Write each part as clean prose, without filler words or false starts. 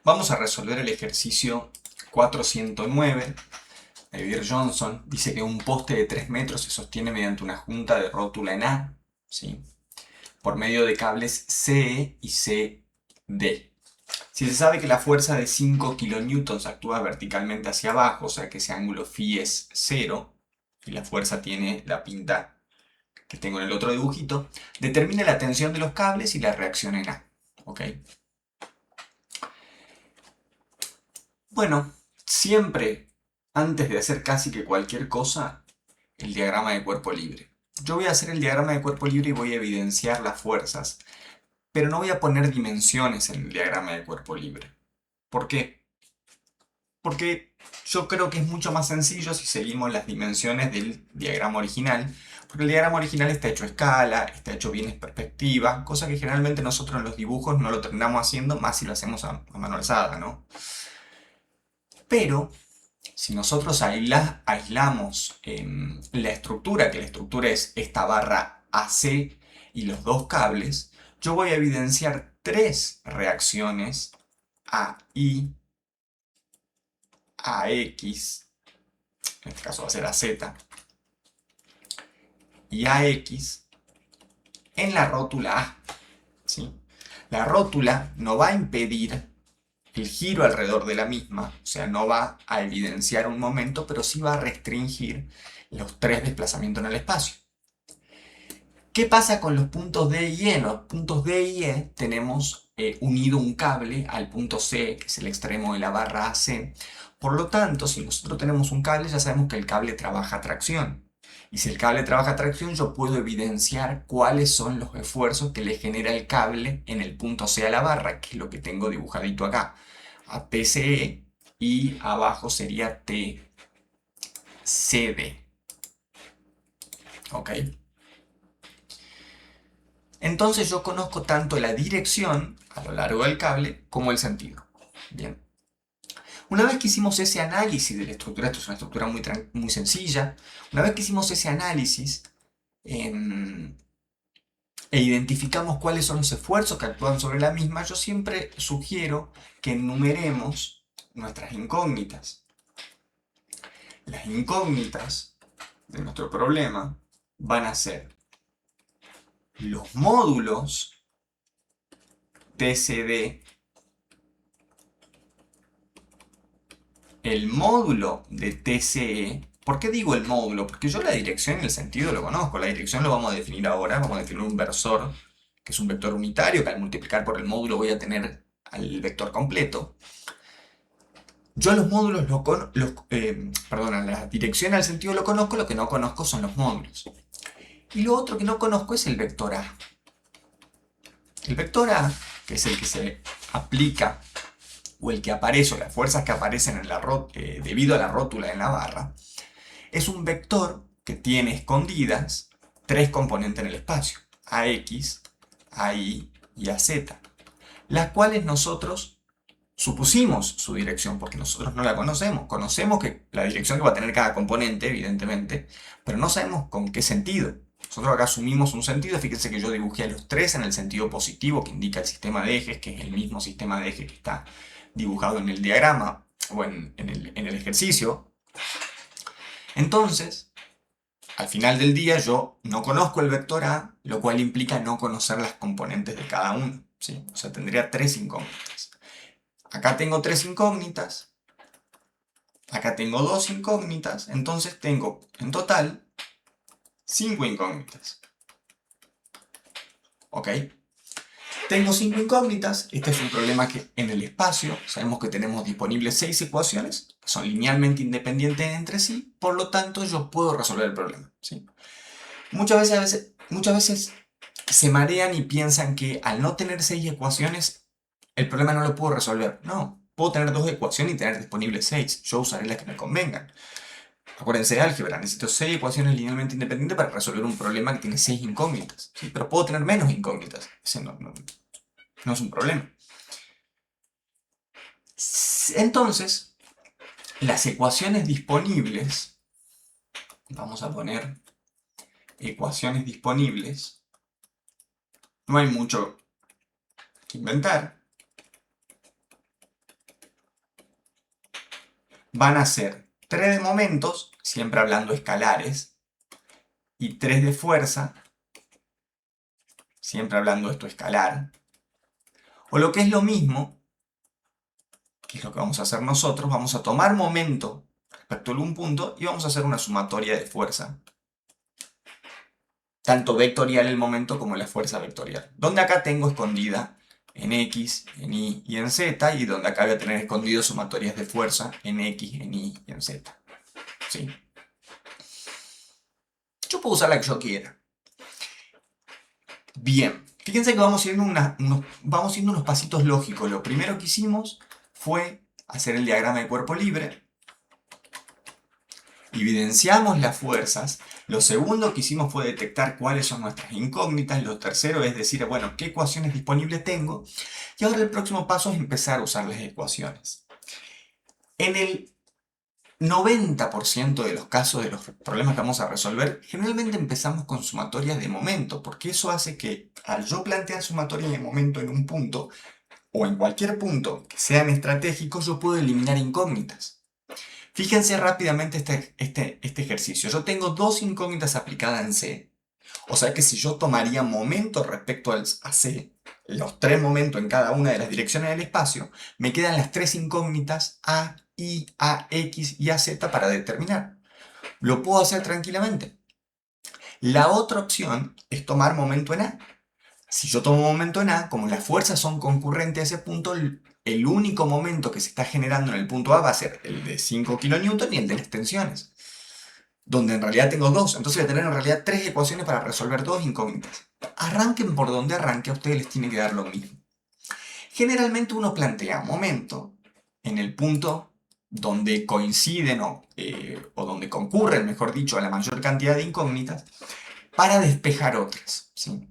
Vamos a resolver el ejercicio 409. David Johnson dice que un poste de 3 metros se sostiene mediante una junta de rótula en A, ¿sí?, por medio de cables CE y CD. Si se sabe que la fuerza de 5 kilonewtons actúa verticalmente hacia abajo, o sea que ese ángulo phi es 0, y la fuerza tiene la pinta que tengo en el otro dibujito, determina la tensión de los cables y la reacción en A. ¿Ok? Bueno, siempre, antes de hacer casi que cualquier cosa, el diagrama de cuerpo libre. Yo voy a hacer el diagrama de cuerpo libre y voy a evidenciar las fuerzas, pero no voy a poner dimensiones en el diagrama de cuerpo libre. ¿Por qué? Porque yo creo que es mucho más sencillo si seguimos las dimensiones del diagrama original, porque el diagrama original está hecho a escala, está hecho bien en perspectiva, cosa que generalmente nosotros en los dibujos no lo terminamos haciendo, más si lo hacemos a mano alzada, ¿no? Pero si nosotros aislamos la estructura, que la estructura es esta barra AC y los dos cables, yo voy a evidenciar tres reacciones AI, AX, en este caso va a ser AZ, y AX en la rótula A, ¿sí? La rótula no va a impedir el giro alrededor de la misma, o sea, no va a evidenciar un momento, pero sí va a restringir los tres desplazamientos en el espacio. ¿Qué pasa con los puntos D y E? En los puntos D y E tenemos unido un cable al punto C, que es el extremo de la barra AC. Por lo tanto, si nosotros tenemos un cable, ya sabemos que el cable trabaja a tracción. Y si el cable trabaja a tracción, yo puedo evidenciar cuáles son los esfuerzos que le genera el cable en el punto C a la barra, que es lo que tengo dibujadito acá. A TCE y abajo sería TCD. ¿Ok? Entonces yo conozco tanto la dirección a lo largo del cable como el sentido. Bien. Una vez que hicimos ese análisis de la estructura, esto es una estructura muy sencilla, una vez que hicimos ese análisis e identificamos cuáles son los esfuerzos que actúan sobre la misma, yo siempre sugiero que enumeremos nuestras incógnitas. Las incógnitas de nuestro problema van a ser los módulos TCD, el módulo de TCE. ¿Por qué digo el módulo? Porque yo la dirección y el sentido lo conozco. La dirección lo vamos a definir ahora. Vamos a definir un versor, que es un vector unitario, que al multiplicar por el módulo voy a tener al vector completo. Yo los módulos perdón, la dirección al sentido lo conozco, lo que no conozco son los módulos. Y lo otro que no conozco es el vector A. El vector A, que es el que se aplica o el que aparece, o las fuerzas que aparecen debido a la rótula en la barra, es un vector que tiene escondidas tres componentes en el espacio, AX, AI y AZ, las cuales nosotros supusimos su dirección, porque nosotros no la conocemos. Conocemos que la dirección que va a tener cada componente, evidentemente, pero no sabemos con qué sentido. Nosotros acá asumimos un sentido. Fíjense que yo dibujé a los tres en el sentido positivo, que indica el sistema de ejes, que es el mismo sistema de ejes que está dibujado en el diagrama o en el ejercicio. Entonces, al final del día yo no conozco el vector A, lo cual implica no conocer las componentes de cada uno, ¿sí? O sea, tendría tres incógnitas. Acá tengo tres incógnitas, acá tengo dos incógnitas, entonces tengo en total 5 incógnitas. ¿Ok? Tengo 5 incógnitas, este es un problema que en el espacio sabemos que tenemos disponibles 6 ecuaciones, que son linealmente independientes entre sí, por lo tanto yo puedo resolver el problema, ¿sí? Muchas veces se marean y piensan que al no tener 6 ecuaciones, el problema no lo puedo resolver. No, puedo tener 2 ecuaciones y tener disponibles 6. Yo usaré las que me convengan. Acuérdense de álgebra, necesito 6 ecuaciones linealmente independientes para resolver un problema que tiene 6 incógnitas. ¿Sí? Pero puedo tener menos incógnitas. Ese no es un problema. Entonces, las ecuaciones disponibles, vamos a poner ecuaciones disponibles, no hay mucho que inventar. van a ser 3 de momentos, siempre hablando escalares, y 3 de fuerza, siempre hablando esto escalar. O lo que es lo mismo, que es lo que vamos a hacer nosotros, vamos a tomar momento respecto a un punto y vamos a hacer una sumatoria de fuerza. Tanto vectorial el momento como la fuerza vectorial. Donde acá tengo escondida en X, en Y y en Z, y donde acá voy a tener escondido sumatorias de fuerza en X, en Y y en Z. ¿Sí? Yo puedo usar la que yo quiera. Bien, fíjense que vamos yendo unos pasitos lógicos. Lo primero que hicimos fue hacer el diagrama de cuerpo libre. Evidenciamos las fuerzas. Lo segundo que hicimos fue detectar cuáles son nuestras incógnitas. Lo tercero es decir, bueno, qué ecuaciones disponibles tengo. Y ahora el próximo paso es empezar a usar las ecuaciones. En el 90% de los casos de los problemas que vamos a resolver, generalmente empezamos con sumatorias de momento, porque eso hace que al yo plantear sumatorias de momento en un punto, o en cualquier punto que sean estratégicos, yo puedo eliminar incógnitas. Fíjense rápidamente este ejercicio. Yo tengo dos incógnitas aplicadas en C. O sea que si yo tomaría momento respecto a C, los tres momentos en cada una de las direcciones del espacio, me quedan las tres incógnitas A, Y, A, X y A, Z para determinar. Lo puedo hacer tranquilamente. La otra opción es tomar momento en A. Si yo tomo momento en A, como las fuerzas son concurrentes a ese punto, el único momento que se está generando en el punto A va a ser el de 5 kN y el de las tensiones, donde en realidad tengo dos. Entonces voy a tener en realidad tres ecuaciones para resolver dos incógnitas. Arranquen por donde arranque, a ustedes les tiene que dar lo mismo. Generalmente uno plantea momento en el punto donde coinciden o donde concurren, mejor dicho, a la mayor cantidad de incógnitas para despejar otras, ¿sí?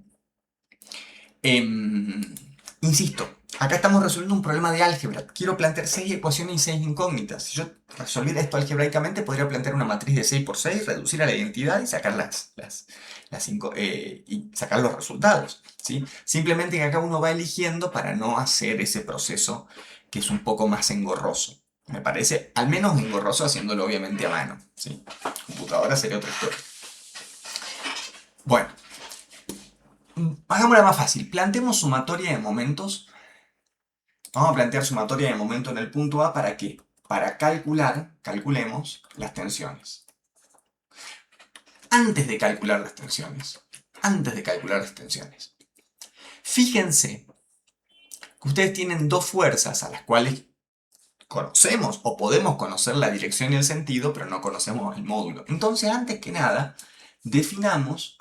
Insisto, acá estamos resolviendo un problema de álgebra. Quiero plantear 6 ecuaciones y 6 incógnitas. Si yo resolviera esto algebraicamente, podría plantear una matriz de 6 por 6, reducir a la identidad y sacar, y sacar los resultados, ¿sí? Simplemente que acá uno va eligiendo para no hacer ese proceso que es un poco más engorroso. Me parece, al menos engorroso haciéndolo obviamente a mano, ¿sí? Computadora sería otra historia. Bueno. Hagámosla más fácil. Planteemos sumatoria de momentos. Vamos a plantear sumatoria de momentos en el punto A. ¿Para qué? Para calculemos las tensiones. Antes de calcular las tensiones, fíjense que ustedes tienen dos fuerzas a las cuales conocemos o podemos conocer la dirección y el sentido, pero no conocemos el módulo. Entonces, antes que nada, definamos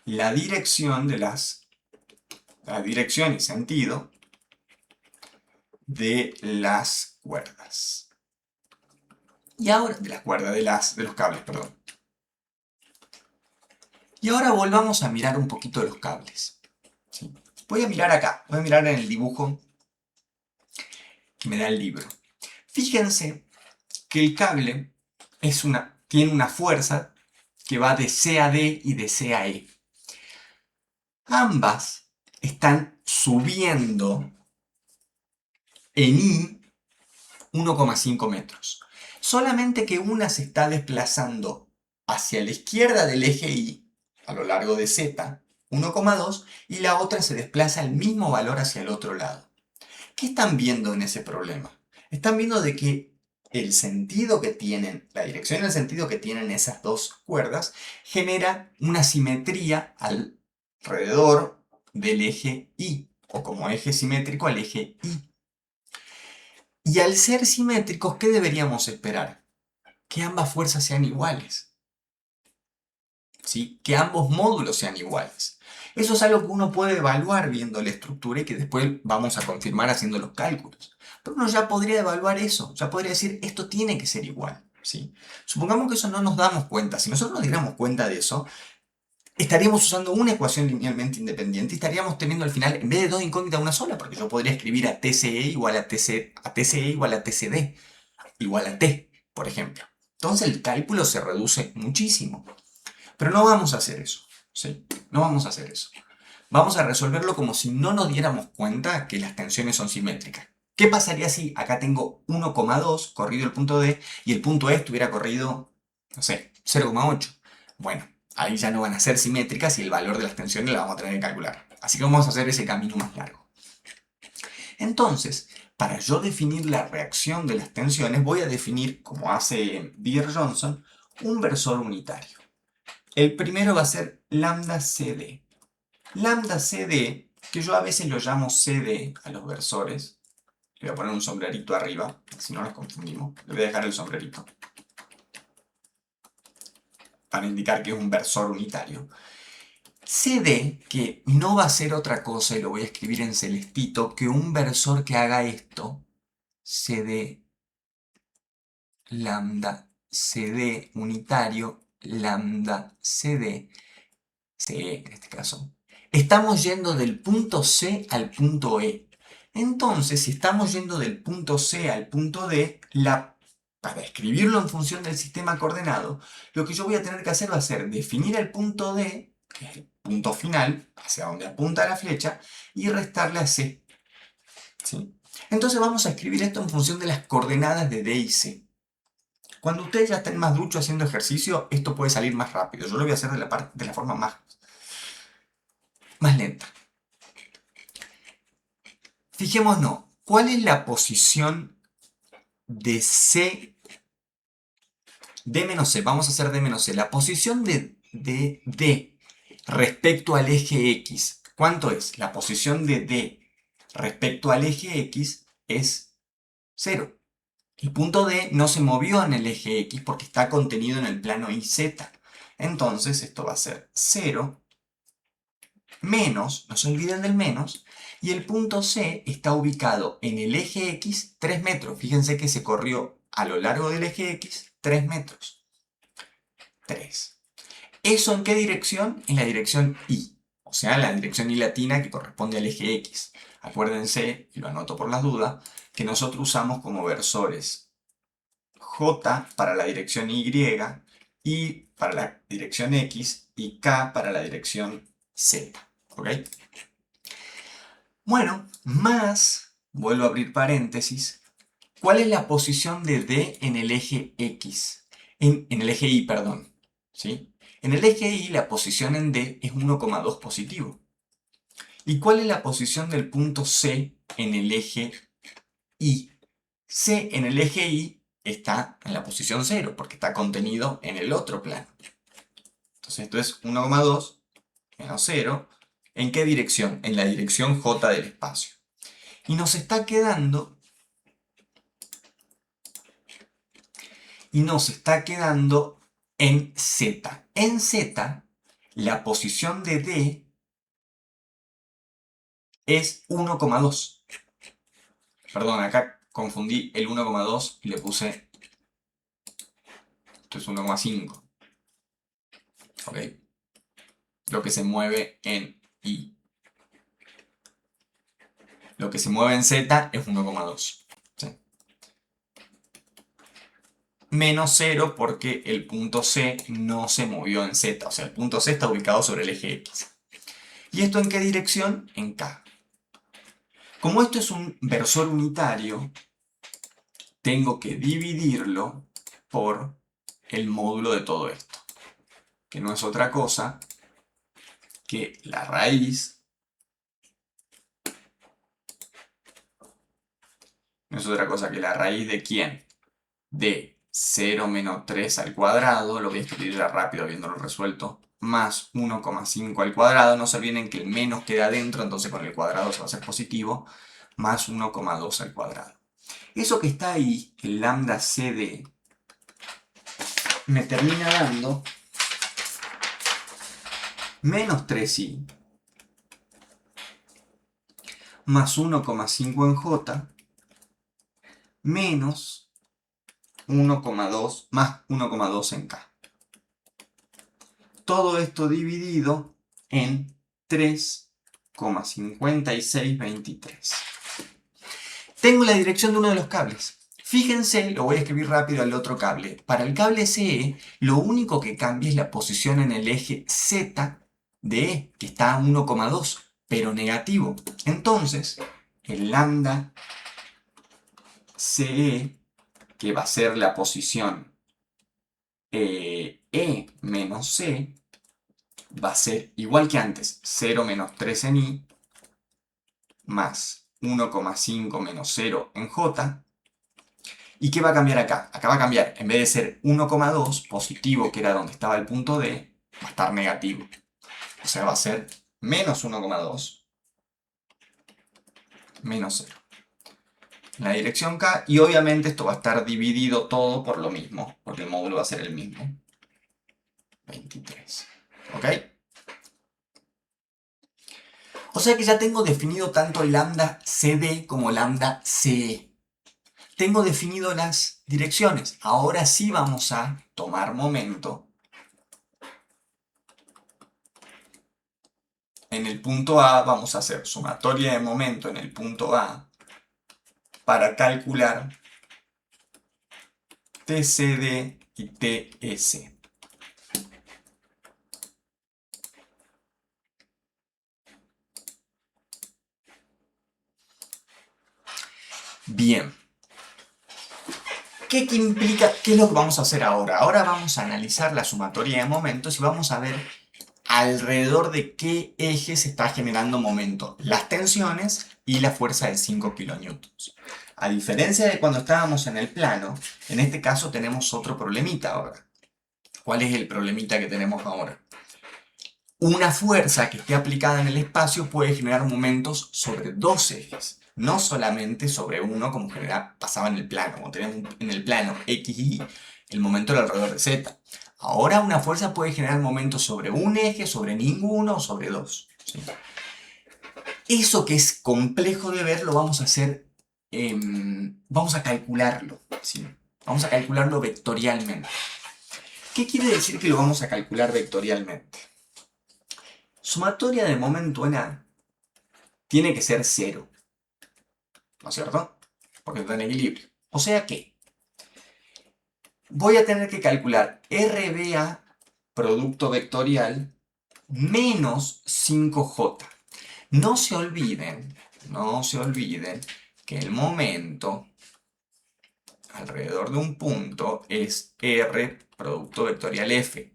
la dirección y sentido de las cuerdas. Y ahora, de las cuerdas, de los cables, perdón. Y ahora volvamos a mirar un poquito los cables. ¿Sí? Voy a mirar acá, voy a mirar en el dibujo que me da el libro. Fíjense que el cable tiene una fuerza que va de C a D y de C a E. Ambas están subiendo en Y 1,5 metros. Solamente que una se está desplazando hacia la izquierda del eje Y a lo largo de Z, 1,2, y la otra se desplaza al mismo valor hacia el otro lado. ¿Qué están viendo en ese problema? Están viendo de que el sentido que tienen, la dirección y el sentido que tienen esas dos cuerdas genera una simetría alrededor del eje Y, o como eje simétrico al eje Y. Y al ser simétricos, ¿qué deberíamos esperar? Que ambas fuerzas sean iguales. ¿Sí? Que ambos módulos sean iguales. Eso es algo que uno puede evaluar viendo la estructura y que después vamos a confirmar haciendo los cálculos. Pero uno ya podría evaluar eso, ya podría decir, esto tiene que ser igual. ¿Sí? Supongamos que eso no nos damos cuenta. Si nosotros nos diéramos cuenta de eso, estaríamos usando una ecuación linealmente independiente y estaríamos teniendo al final, en vez de dos incógnitas, una sola, porque yo podría escribir a TCE igual a TCE igual a TCD igual a T, por ejemplo. Entonces el cálculo se reduce muchísimo. Pero no vamos a hacer eso, ¿sí? No vamos a hacer eso. Vamos a resolverlo como si no nos diéramos cuenta que las tensiones son simétricas. ¿Qué pasaría si acá tengo 1,2 corrido el punto D y el punto E estuviera corrido, no sé, 0,8? Bueno, ahí ya no van a ser simétricas y el valor de las tensiones la vamos a tener que calcular. Así que vamos a hacer ese camino más largo. Entonces, para yo definir la reacción de las tensiones, voy a definir, como hace Beer-Johnson, un versor unitario. El primero va a ser lambda CD. Lambda CD, que yo a veces lo llamo CD a los versores. Le voy a poner un sombrerito arriba, si no nos confundimos. Le voy a dejar el sombrerito para indicar que es un versor unitario. CD, que no va a ser otra cosa, y lo voy a escribir en celestito, que un versor que haga esto, CD, lambda, CD unitario, lambda, CD, CE en este caso. Estamos yendo del punto C al punto E. Entonces, si estamos yendo del punto C al punto D, para escribirlo en función del sistema coordenado, lo que yo voy a tener que hacer va a ser definir el punto D, que es el punto final, hacia donde apunta la flecha, y restarle a C. ¿Sí? Entonces vamos a escribir esto en función de las coordenadas de D y C. Cuando ustedes ya estén más duchos haciendo ejercicio, esto puede salir más rápido. Yo lo voy a hacer de la forma más lenta. Fijémonos, ¿cuál es la posición de C, D menos C? Vamos a hacer D menos C. La posición de D respecto al eje X. ¿Cuánto es? La posición de D respecto al eje X es 0. El punto D no se movió en el eje X porque está contenido en el plano YZ. Entonces esto va a ser 0 menos, no se olviden del menos, y el punto C está ubicado en el eje X 3 metros. Fíjense que se corrió a lo largo del eje X 3 metros. 3. ¿Eso en qué dirección? En la dirección Y. O sea, la dirección Y latina que corresponde al eje X. Acuérdense, y lo anoto por las dudas, que nosotros usamos como versores J para la dirección Y, Y para la dirección X y K para la dirección Z. ¿Ok? Bueno, más, vuelvo a abrir paréntesis, ¿cuál es la posición de D en el eje X? En el eje Y, perdón. ¿Sí? En el eje Y la posición en D es 1,2 positivo. ¿Y cuál es la posición del punto C en el eje Y? C en el eje Y está en la posición 0 porque está contenido en el otro plano. Entonces esto es 1,2 menos 0. ¿En qué dirección? En la dirección J del espacio. Y nos está quedando en Z. En Z, la posición de D es 1,2. Perdón, acá confundí el 1,2 y le puse... Esto es 1,5. ¿Ok? Lo que se mueve en Y. Lo que se mueve en Z es 1,2. ¿Sí? Menos 0 porque el punto C no se movió en Z. O sea, el punto C está ubicado sobre el eje X. ¿Y esto en qué dirección? En K. Como esto es un versor unitario, tengo que dividirlo por el módulo de todo esto, que no es otra cosa que la raíz, ¿de quién? De 0 menos 3 al cuadrado, lo voy a escribir ya rápido habiéndolo resuelto, más 1,5 al cuadrado. No se olviden que el menos queda adentro, entonces con el cuadrado se va a hacer positivo, más 1,2 al cuadrado. Eso que está ahí, el lambda CD, me termina dando menos 3i más 1,5 en J menos 1,2 más 1,2 en K. Todo esto dividido en 3,5623. Tengo la dirección de uno de los cables. Fíjense, lo voy a escribir rápido al otro cable. Para el cable CE, lo único que cambia es la posición en el eje Z de E, que está a 1,2, pero negativo. Entonces, el lambda CE, que va a ser la posición E menos C, va a ser igual que antes, 0 menos 3 en I, más 1,5 menos 0 en J. ¿Y qué va a cambiar acá? Acá va a cambiar, en vez de ser 1,2 positivo, que era donde estaba el punto D, va a estar negativo. O sea, va a ser menos 1,2 menos 0. En la dirección K, y obviamente esto va a estar dividido todo por lo mismo, porque el módulo va a ser el mismo. 23. ¿Ok? O sea que ya tengo definido tanto el lambda CD como lambda CE. Tengo definido las direcciones. Ahora sí vamos a tomar momento en el punto A. Vamos a hacer sumatoria de momento en el punto A para calcular TCD y TS. Bien. ¿Qué implica? ¿Qué es lo que vamos a hacer ahora? Ahora vamos a analizar la sumatoria de momentos y vamos a ver alrededor de qué eje se está generando momento, las tensiones y la fuerza de 5 kilonewtons. A diferencia de cuando estábamos en el plano, en este caso tenemos otro problemita ahora. ¿Cuál es el problemita que tenemos ahora? Una fuerza que esté aplicada en el espacio puede generar momentos sobre dos ejes, no solamente sobre uno como pasaba en el plano, como teníamos en el plano X y Y, el momento era alrededor de Z. Ahora una fuerza puede generar momentos sobre un eje, sobre ninguno o sobre dos. ¿Sí? Eso que es complejo de ver lo vamos a hacer, vamos a calcularlo. ¿Sí? Vamos a calcularlo vectorialmente. ¿Qué quiere decir que lo vamos a calcular vectorialmente? Sumatoria de momento en A tiene que ser 0, ¿no es cierto? Porque está en equilibrio. O sea que voy a tener que calcular RBA, producto vectorial, menos 5J. No se olviden que el momento alrededor de un punto es R, producto vectorial F.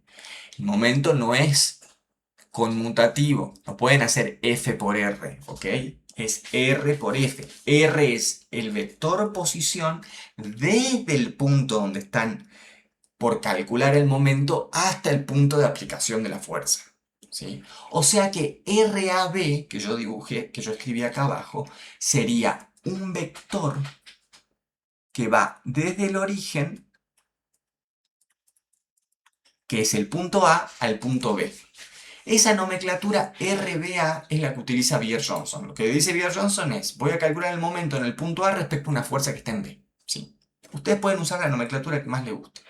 El momento no es conmutativo, no pueden hacer F por R, ¿ok? Es R por F. R es el vector posición desde el punto donde están por calcular el momento hasta el punto de aplicación de la fuerza. ¿Sí? O sea que RAB, que yo dibujé, que yo escribí acá abajo, sería un vector que va desde el origen, que es el punto A, al punto B. Esa nomenclatura RBA es la que utiliza Beer-Johnson. Lo que dice Beer-Johnson es, voy a calcular el momento en el punto A respecto a una fuerza que está en B. ¿Sí? Ustedes pueden usar la nomenclatura que más les guste.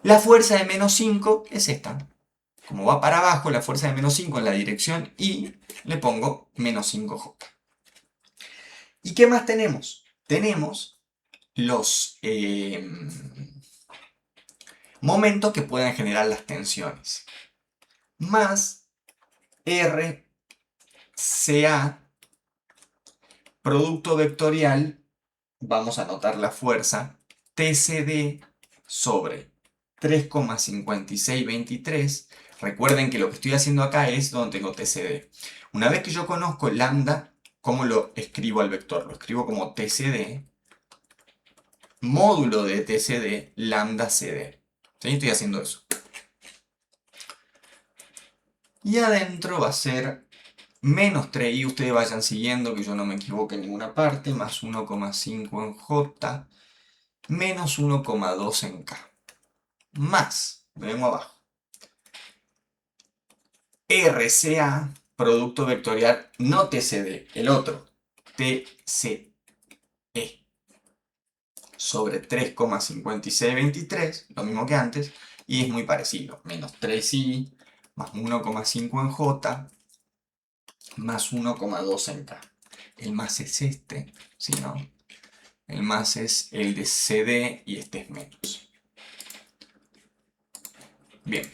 La fuerza de menos 5 es esta. Como va para abajo, la fuerza de menos 5 en la dirección Y, le pongo menos 5J. ¿Y qué más tenemos? Tenemos los momentos que pueden generar las tensiones. Más RCA, producto vectorial, vamos a anotar la fuerza, TCD sobre 3,5623. Recuerden que lo que estoy haciendo acá es donde tengo TCD. Una vez que yo conozco el lambda, ¿cómo lo escribo al vector? Lo escribo como TCD, módulo de TCD, lambda CD. ¿Sí? Estoy haciendo eso. Y adentro va a ser menos 3i, ustedes vayan siguiendo que yo no me equivoque en ninguna parte, más 1,5 en J, menos 1,2 en K. Más, me vengo abajo, RCA, producto vectorial, no TCD, el otro, TCE, sobre 3,5623, lo mismo que antes, y es muy parecido, menos 3i, más 1,5 en J, más 1,2 en K. El más es este, si no, el más es el de CD y este es menos. Bien.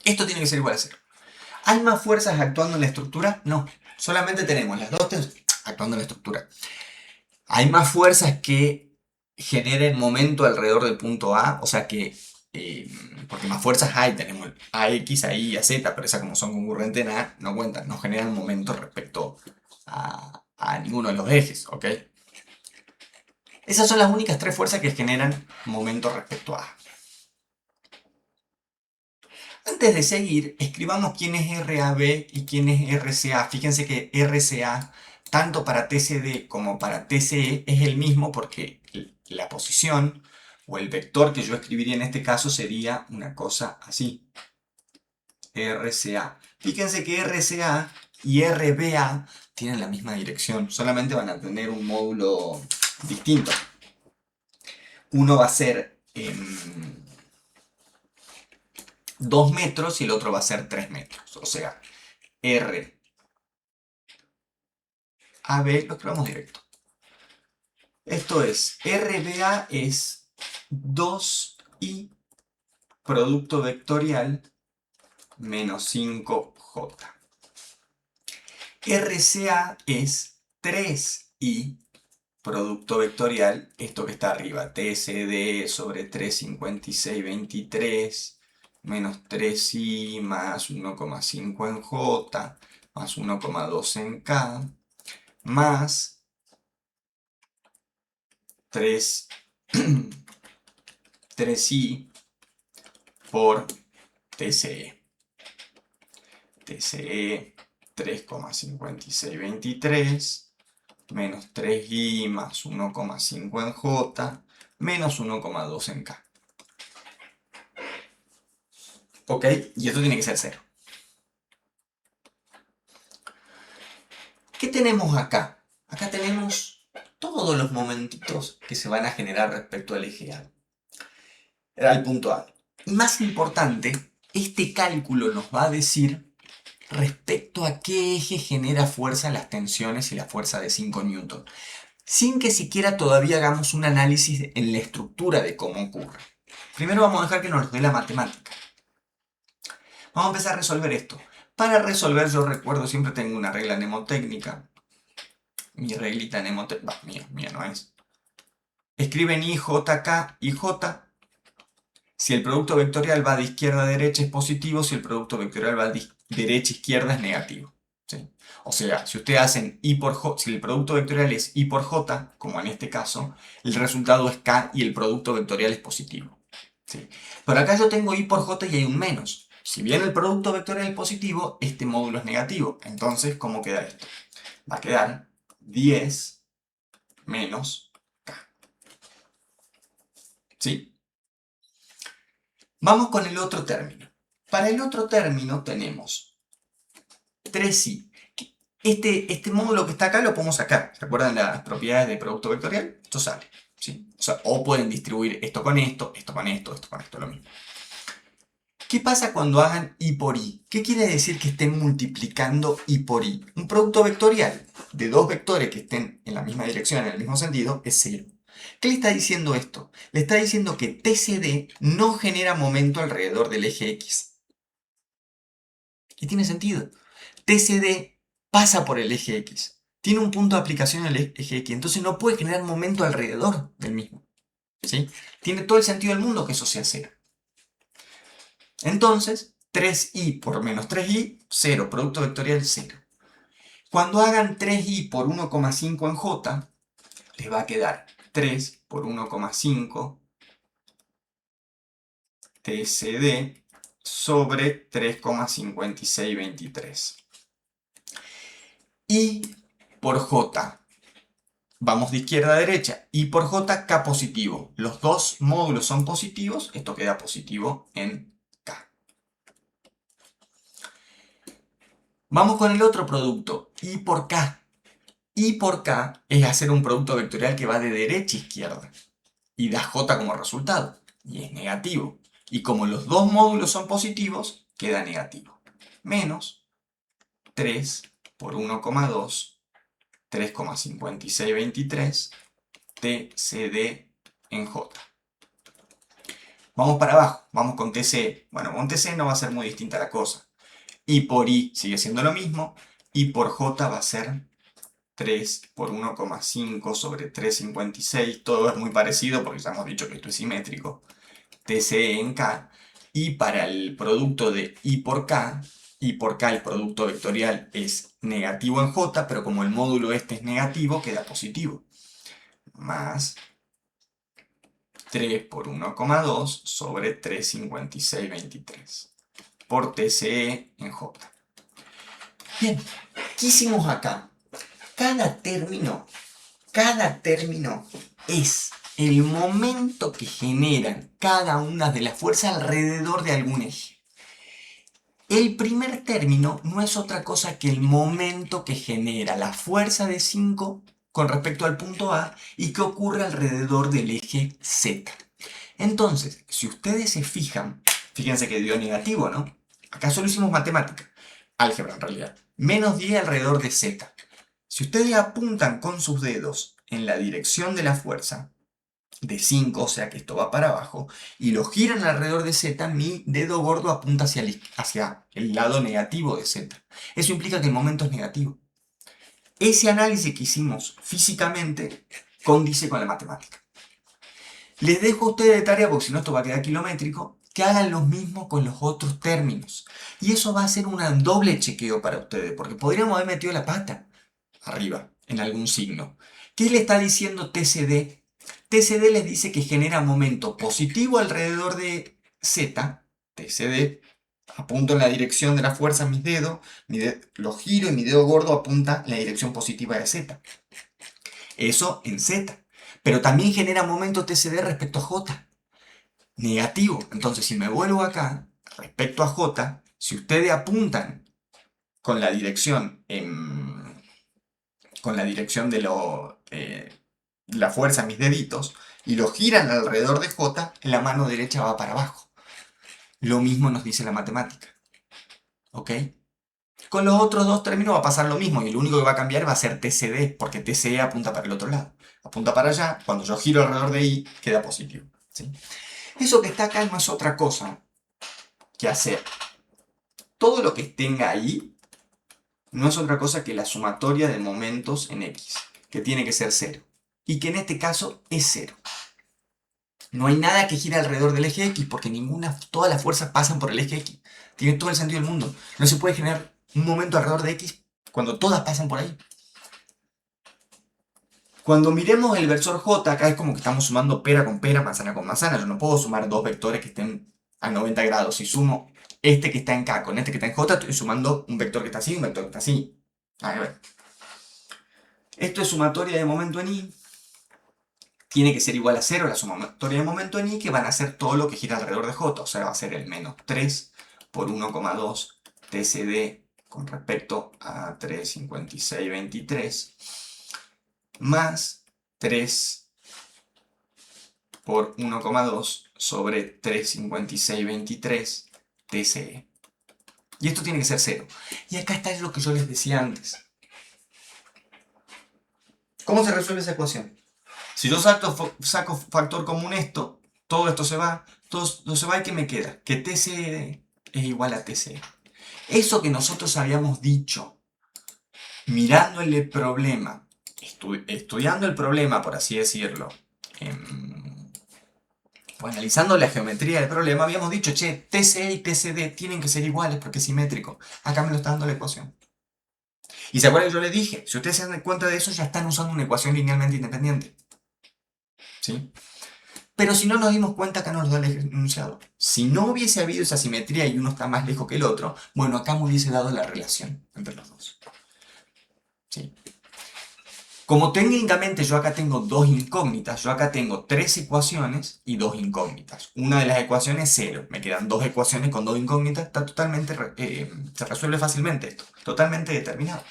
Esto tiene que ser igual a 0. ¿Hay más fuerzas actuando en la estructura? No. Solamente tenemos las dos actuando en la estructura. ¿Hay más fuerzas que generen momento alrededor del punto A? O sea que, porque más fuerzas hay, tenemos AX, A, Y, A, Z, pero esas como son concurrentes en A, no cuentan, no generan momento respecto a ninguno de los ejes, ¿ok? Esas son las únicas tres fuerzas que generan momento respecto a A. Antes de seguir, escribamos quién es RAB y quién es RCA. Fíjense que RCA, tanto para TCD como para TCE, es el mismo porque la posición o el vector que yo escribiría en este caso sería una cosa así. RCA. Fíjense que RCA y RBA tienen la misma dirección, solamente van a tener un módulo distinto. Uno va a ser 2 metros y el otro va a ser 3 metros. O sea, R AB lo escribamos directo. Esto es, RBA es 2i producto vectorial menos 5j. RCA es 3i producto vectorial, esto que está arriba, TSD sobre 35623 menos 3i más 1,5 en j más 1,2 en k más 3i por TCE. TCE 3,5623 menos 3i más 1,5 en j menos 1,2 en k. ¿Ok? Y esto tiene que ser 0. ¿Qué tenemos acá? Acá tenemos todos los momentitos que se van a generar respecto al eje A. Era el punto A. Y más importante, este cálculo nos va a decir respecto a qué eje genera fuerza las tensiones y la fuerza de 5 newton, sin que siquiera todavía hagamos un análisis en la estructura de cómo ocurre. Primero vamos a dejar que nos dé la matemática. Vamos a empezar a resolver esto. Para resolver, yo recuerdo, siempre tengo una regla mnemotécnica. Mi reglita mnemotécnica, mía no es. Escriben IJK, IJ. Si el producto vectorial va de izquierda a derecha es positivo, si el producto vectorial va de derecha a izquierda es negativo. ¿Sí? O sea, si ustedes hacen I por J, si el producto vectorial es I por J, como en este caso, el resultado es K y el producto vectorial es positivo. ¿Sí? Pero acá yo tengo I por J y hay un menos. Si bien el producto vectorial es positivo, este módulo es negativo. Entonces, ¿cómo queda esto? Va a quedar 10 menos K. ¿Sí? Vamos con el otro término. Para el otro término tenemos 3i. Este módulo que está acá lo podemos sacar. ¿Se acuerdan las propiedades de producto vectorial? Esto sale. ¿Sí? O pueden distribuir esto con esto, esto con esto, esto con esto, lo mismo. ¿Qué pasa cuando hagan i por i? ¿Qué quiere decir que estén multiplicando i por i? Un producto vectorial de dos vectores que estén en la misma dirección, en el mismo sentido, es 0. ¿Qué le está diciendo esto? Le está diciendo que TCD no genera momento alrededor del eje X. Y tiene sentido. TCD pasa por el eje X. Tiene un punto de aplicación en el eje X. Entonces no puede generar momento alrededor del mismo. ¿Sí? Tiene todo el sentido del mundo que eso sea 0. Entonces, 3i por menos 3i, 0. Producto vectorial 0. Cuando hagan 3i por 1,5 en j, les va a quedar 3 por 1,5 TCD sobre 3,5623. I por j, vamos de izquierda a derecha, I por j, k positivo. Los dos módulos son positivos, esto queda positivo en k. Vamos con el otro producto, I por k. I por k es hacer un producto vectorial que va de derecha a izquierda y da j como resultado, y es negativo. Y como los dos módulos son positivos, queda negativo. Menos 3 por 1,2, 3,5623 TCD en j. Vamos para abajo, vamos con TCE. Bueno, con TCE no va a ser muy distinta la cosa. I por I sigue siendo lo mismo. I por J va a ser 3 por 1,5 sobre 3,56. Todo es muy parecido porque ya hemos dicho que esto es simétrico. TCE en K. Y para el producto de I por K el producto vectorial es negativo en J, pero como el módulo este es negativo, queda positivo. Más 3 por 1,2 sobre 3,5623 por TCE en J. Bien, ¿qué hicimos acá? Cada término es el momento que generan cada una de las fuerzas alrededor de algún eje. El primer término no es otra cosa que el momento que genera la fuerza de 5 con respecto al punto A y que ocurre alrededor del eje Z. Entonces, si ustedes se fijan, fíjense que dio negativo, ¿no? Acá solo hicimos matemática, álgebra en realidad. Menos 10 alrededor de Z. Si ustedes apuntan con sus dedos en la dirección de la fuerza, de 5, o sea que esto va para abajo, y lo giran alrededor de Z, mi dedo gordo apunta hacia el lado negativo de Z. Eso implica que el momento es negativo. Ese análisis que hicimos físicamente condice con la matemática. Les dejo a ustedes de tarea, porque si no esto va a quedar kilométrico, que hagan lo mismo con los otros términos. Y eso va a ser un doble chequeo para ustedes, porque podríamos haber metido la pata arriba, en algún signo. ¿Qué le está diciendo TCD? TCD les dice que genera momento positivo alrededor de Z. TCD, apunto en la dirección de la fuerza mis dedos, lo giro y mi dedo gordo apunta en la dirección positiva de Z. Eso en Z. Pero también genera momento TCD respecto a J. Negativo. Entonces, si me vuelvo acá, respecto a J, si ustedes apuntan con la dirección de la fuerza en mis deditos y lo giran alrededor de J, la mano derecha va para abajo. Lo mismo nos dice la matemática. ¿Ok? Con los otros dos términos va a pasar lo mismo y lo único que va a cambiar va a ser TCD, porque TCE apunta para el otro lado. Apunta para allá, cuando yo giro alrededor de I, queda positivo. ¿Sí? Eso que está acá no es otra cosa que hacer. Todo lo que tenga ahí no es otra cosa que la sumatoria de momentos en X, que tiene que ser 0. Y que en este caso es 0. No hay nada que gira alrededor del eje X, porque todas las fuerzas pasan por el eje X. Tiene todo el sentido del mundo. No se puede generar un momento alrededor de X cuando todas pasan por ahí. Cuando miremos el versor J, acá es como que estamos sumando pera con pera, manzana con manzana. Yo no puedo sumar dos vectores que estén a 90 grados. Si sumo este que está en K con este que está en J, estoy sumando un vector que está así y un vector que está así. A ver. Esto es sumatoria de momento en I. Tiene que ser igual a 0 la sumatoria de momento en I, que van a ser todo lo que gira alrededor de J. O sea, va a ser el menos 3 por 1,2 TCD con respecto a 3,5623 más 3 por 1,2 sobre 3,5623 TCE. Y esto tiene que ser 0. Y acá está lo que yo les decía antes. ¿Cómo se resuelve esa ecuación? Si yo saco factor común todo esto se va, todo se va y ¿qué me queda? Que TCE es igual a TCE. Eso que nosotros habíamos dicho, mirando el problema, estudiando el problema, por así decirlo, o analizando la geometría del problema, habíamos dicho, che, TCE y TCD tienen que ser iguales porque es simétrico. Acá me lo está dando la ecuación. Y se acuerdan que yo les dije, si ustedes se dan cuenta de eso, ya están usando una ecuación linealmente independiente. ¿Sí? Pero si no nos dimos cuenta, acá nos lo da el enunciado. Si no hubiese habido esa simetría y uno está más lejos que el otro, bueno, acá me hubiese dado la relación entre los dos. ¿Sí? Como técnicamente yo acá tengo dos incógnitas, yo acá tengo tres ecuaciones y dos incógnitas. Una de las ecuaciones es 0. Me quedan dos ecuaciones con dos incógnitas. Está totalmente, se resuelve fácilmente esto. Totalmente determinado.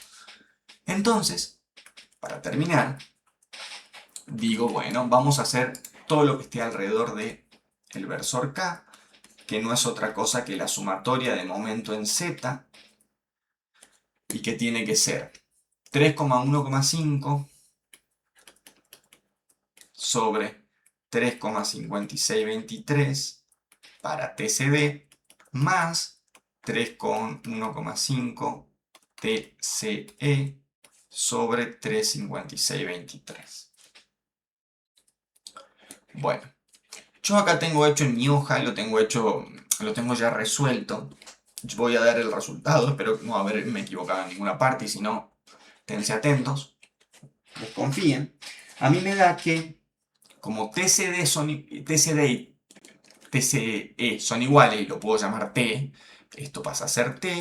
Entonces, para terminar, digo, bueno, vamos a hacer todo lo que esté alrededor de el versor K, que no es otra cosa que la sumatoria de momento en Z, y que tiene que ser 3,1,5 sobre 3,5623 para TCD más 3,1,5 TCE sobre 356,23. Bueno, yo acá tengo hecho en mi hoja, lo tengo ya resuelto. Yo voy a dar el resultado, espero no haberme equivocado en ninguna parte y si no, tense atentos, desconfíen. A mí me da que como TCD y TCE son iguales y lo puedo llamar T, esto pasa a ser T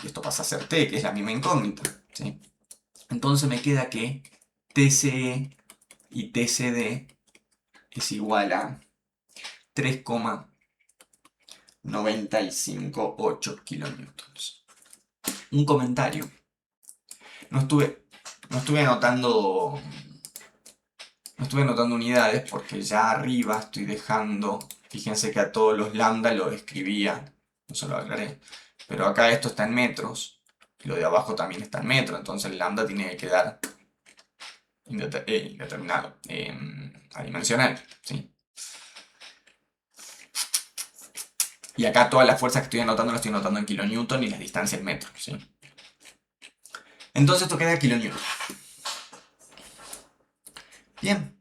y esto pasa a ser T, que es la misma incógnita, ¿sí? Entonces me queda que TCE y TCD es igual a 3,958 kilonewtons. Un comentario. No estuve anotando unidades porque ya arriba estoy dejando, fíjense que a todos los lambda lo escribía, no se lo aclaré, pero acá esto está en metros, y lo de abajo también está en metros, entonces el lambda tiene que quedar indeterminado, adimensional, ¿sí? Y acá todas las fuerzas que estoy anotando las estoy anotando en kilonewton y las distancias en metros, ¿sí? Entonces esto queda kilonewton. Bien,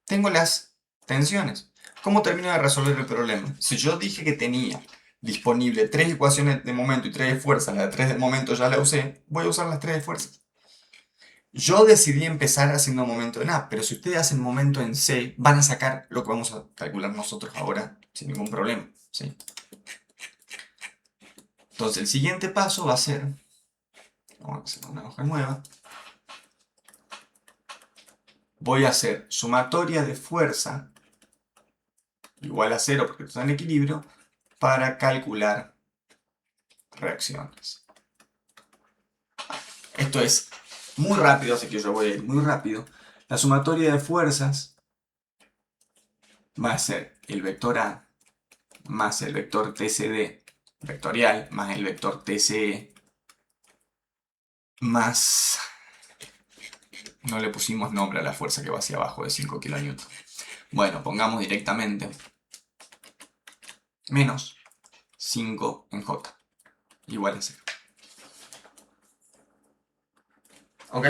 tengo las tensiones. ¿Cómo termino de resolver el problema? Si yo dije que tenía disponible 3 ecuaciones de momento y 3 de fuerza, la de 3 de momento ya la usé, voy a usar las 3 de fuerzas. Yo decidí empezar haciendo momento en A, pero si ustedes hacen momento en C, van a sacar lo que vamos a calcular nosotros ahora sin ningún problema, ¿sí? Entonces el siguiente paso va a ser, vamos a hacer una hoja nueva, voy a hacer sumatoria de fuerza igual a 0 porque está en equilibrio para calcular reacciones. Esto es muy rápido, así que yo voy a ir muy rápido. La sumatoria de fuerzas va a ser el vector A más el vector TCD vectorial más el vector TCE más... No le pusimos nombre a la fuerza que va hacia abajo de 5 kN. Bueno, pongamos directamente menos 5 en J igual a 0. ¿Ok?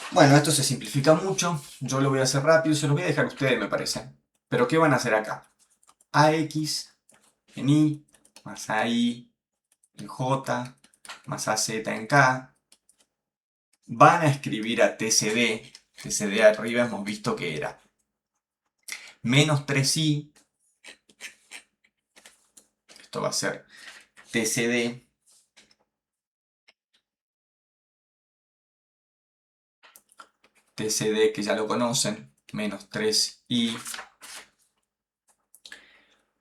Bueno, esto se simplifica mucho. Yo lo voy a hacer rápido, se lo voy a dejar a ustedes, me parece. Pero ¿qué van a hacer acá? AX en I, más AI en J, más AZ en K. Van a escribir a TCD. TCD arriba hemos visto que era menos 3i. Esto va a ser TCD TCD, que ya lo conocen, menos 3i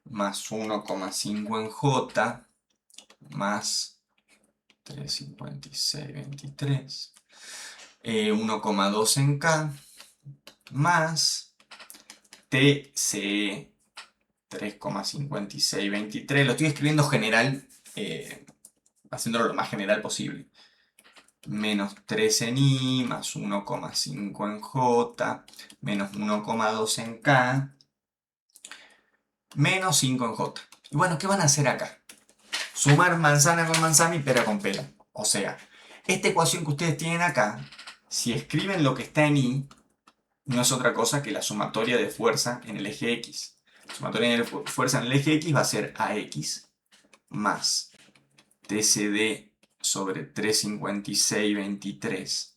más 1,5 en J más 356,23, 1,2 en K más TCE 3,5623. Lo estoy escribiendo general, haciéndolo lo más general posible. Menos 3 en I, más 1,5 en J, menos 1,2 en K, menos 5 en J. Y bueno, ¿qué van a hacer acá? Sumar manzana con manzana y pera con pera. O sea, esta ecuación que ustedes tienen acá, si escriben lo que está en I, no es otra cosa que la sumatoria de fuerza en el eje X. La sumatoria de fuerza en el eje X va a ser AX más TCD sobre 356,23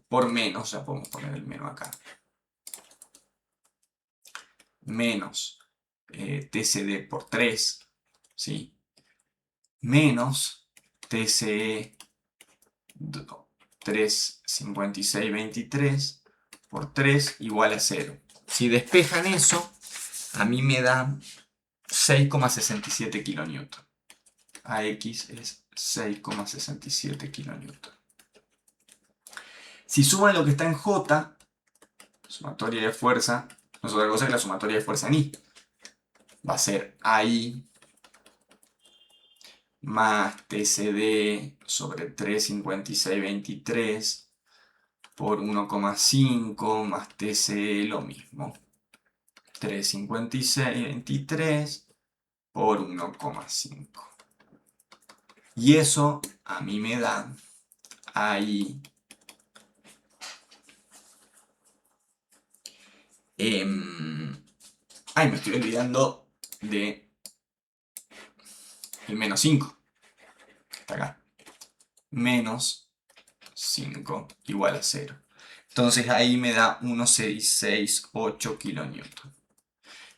por menos, ya podemos poner el menos acá, menos TCD por 3, ¿sí? Menos TCE 356,23 por 3 igual a 0. Si despejan eso, a mí me da 6,67 kN. AX es 6,67 kN. Si suman lo que está en J, sumatoria de fuerza, no es otra cosa que la sumatoria de fuerza en I. Va a ser AI más TCD sobre 356,23 por 1,5 más TCE lo mismo. 3,5623 por 1,5. Y eso a mí me da ahí me estoy olvidando de el menos 5, que está acá. Menos 5 igual a 0. Entonces ahí me da 1,668 kN.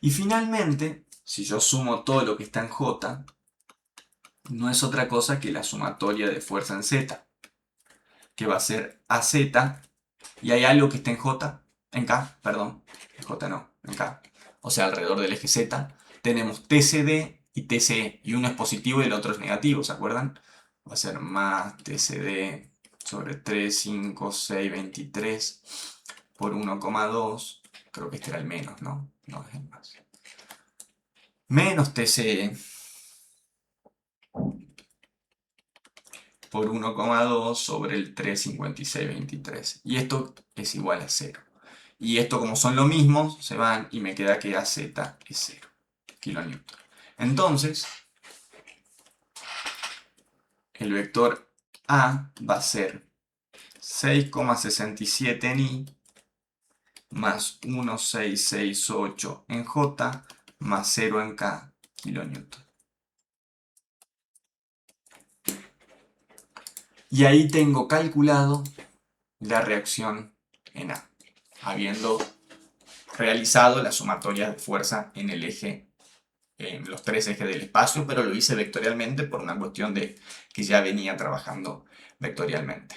Y finalmente, si yo sumo todo lo que está en J, no es otra cosa que la sumatoria de fuerza en Z, que va a ser AZ, y hay algo que está en J, en K, perdón, en J no, en K, o sea, alrededor del eje Z, tenemos TCD y TCE, y uno es positivo y el otro es negativo, ¿se acuerdan? Va a ser más TCD sobre 3, 5, 6, 23 por 1,2, creo que este era el menos, ¿no? No es el más. Menos TCE por 1,2 sobre el 3,5623. Y esto es igual a 0. Y esto, como son lo mismo, se van y me queda que AZ es 0 kN. Entonces, el vector A va a ser 6,67 en I más 1,668 en J más 0 en K kN. Y ahí tengo calculado la reacción en A, habiendo realizado la sumatoria de fuerza en el eje, en los tres ejes del espacio, pero lo hice vectorialmente por una cuestión de que ya venía trabajando vectorialmente.